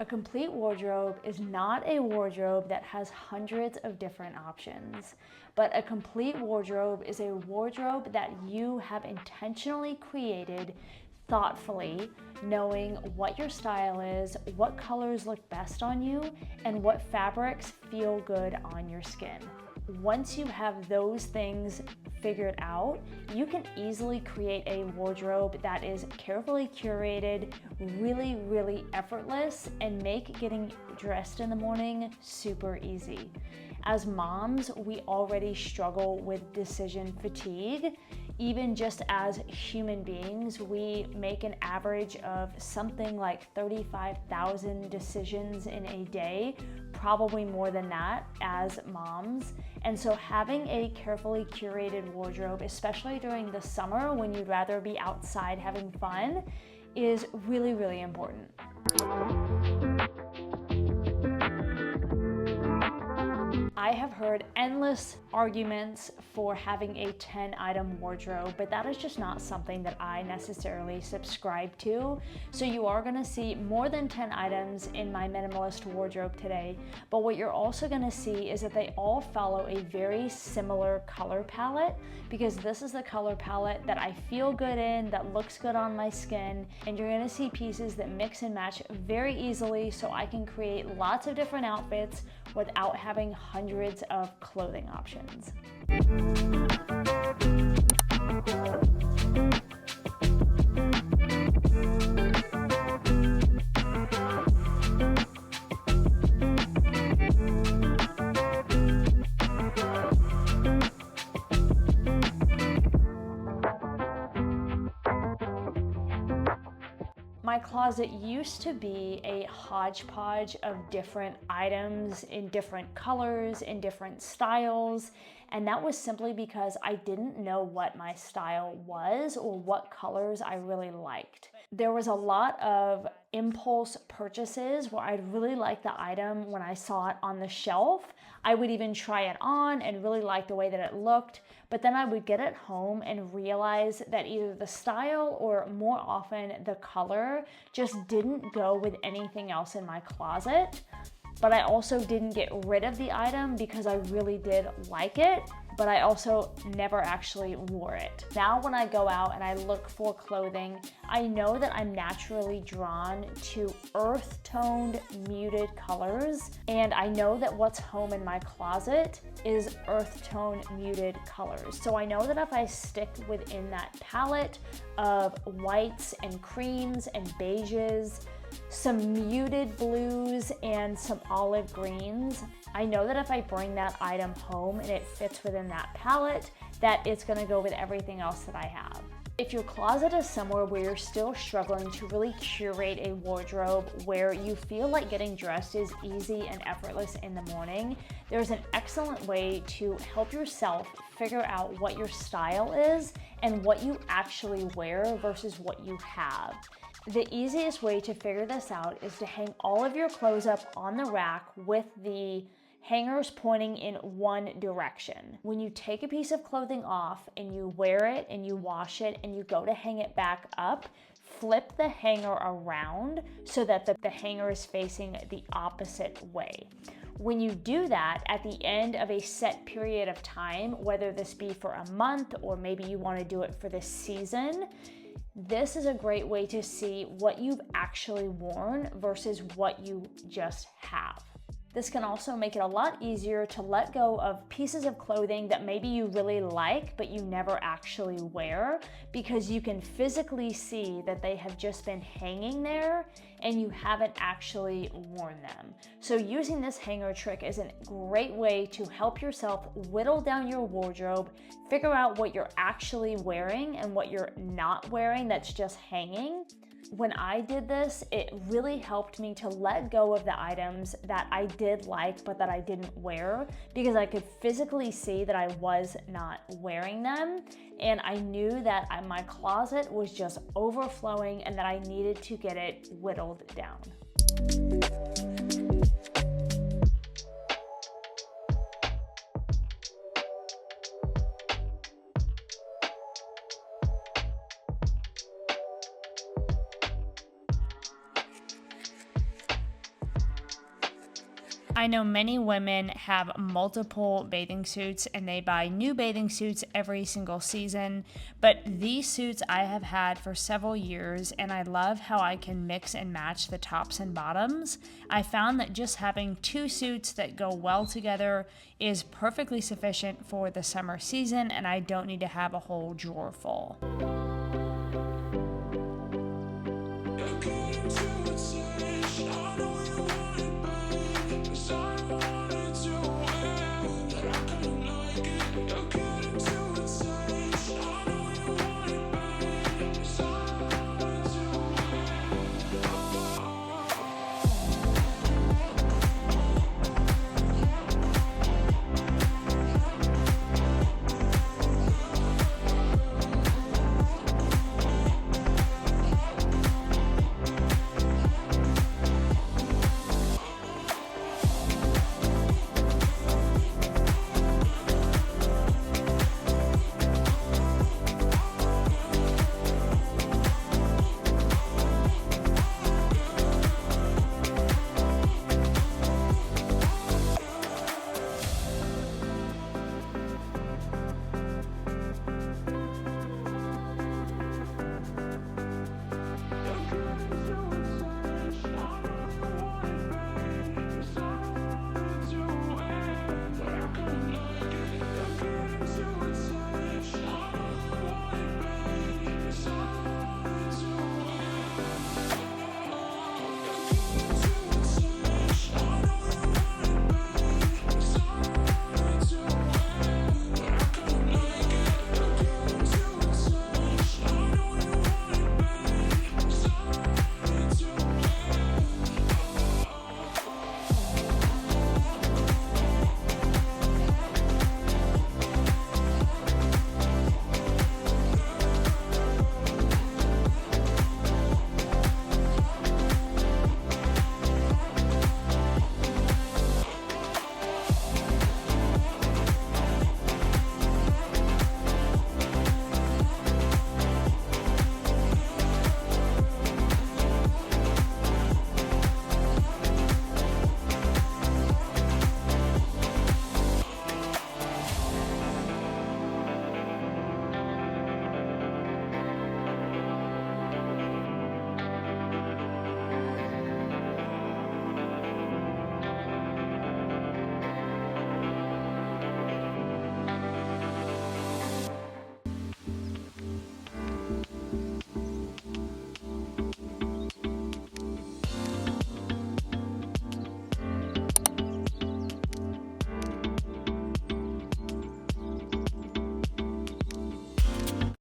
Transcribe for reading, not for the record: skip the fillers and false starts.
A complete wardrobe is not a wardrobe that has hundreds of different options, but a complete wardrobe is a wardrobe that you have intentionally created thoughtfully, knowing what your style is, what colors look best on you, and what fabrics feel good on your skin. Once you have those things figured out, you can easily create a wardrobe that is carefully curated, really effortless, and make getting dressed in the morning super easy. As moms, we already struggle with decision fatigue. Even just as human beings, we make an average of something like 35,000 decisions in a day, probably more than that as moms. And so having a carefully curated wardrobe, especially during the summer when you'd rather be outside having fun, is really important. I have heard endless arguments for having a 10-item wardrobe, but that is just not something that I necessarily subscribe to. So you are gonna see more than 10 items in my minimalist wardrobe today, but what you're also gonna see is that they all follow a very similar color palette, because this is the color palette that I feel good in, that looks good on my skin, and you're gonna see pieces that mix and match very easily so I can create lots of different outfits without having hundreds of clothing options. My closet used to be a hodgepodge of different items in different colors, in different styles, and that was simply because I didn't know what my style was or what colors I really liked. There was a lot of impulse purchases where I'd really like the item when I saw it on the shelf. I would even try it on and really like the way that it looked, but then I would get it home and realize that either the style or more often the color just didn't go with anything else in my closet. But I also didn't get rid of the item because I really did like it, but I also never actually wore it. Now when I go out and I look for clothing, I know that I'm naturally drawn to earth-toned, muted colors, and I know that what's home in my closet is earth-tone muted colors. So I know that if I stick within that palette of whites and creams and beiges, some muted blues and some olive greens, I know that if I bring that item home and it fits within that palette, that it's gonna go with everything else that I have. If your closet is somewhere where you're still struggling to really curate a wardrobe where you feel like getting dressed is easy and effortless in the morning, there's an excellent way to help yourself figure out what your style is and what you actually wear versus what you have. The easiest way to figure this out is to hang all of your clothes up on the rack with the hangers pointing in one direction. When you take a piece of clothing off and you wear it and you wash it and you go to hang it back up, flip the hanger around so that the hanger is facing the opposite way. When you do that at the end of a set period of time, whether this be for a month or maybe you want to do it for this season, this is a great way to see what you've actually worn versus what you just have. This can also make it a lot easier to let go of pieces of clothing that maybe you really like, but you never actually wear, because you can physically see that they have just been hanging there and you haven't actually worn them. So using this hanger trick is a great way to help yourself whittle down your wardrobe, figure out what you're actually wearing and what you're not wearing that's just hanging. When I did this, it really helped me to let go of the items that I did like but that I didn't wear, because I could physically see that I was not wearing them, and I knew that my closet was just overflowing and that I needed to get it whittled down. I know many women have multiple bathing suits and they buy new bathing suits every single season, but these suits I have had for several years and I love how I can mix and match the tops and bottoms. I found that just having 2 suits that go well together is perfectly sufficient for the summer season, and I don't need to have a whole drawer full.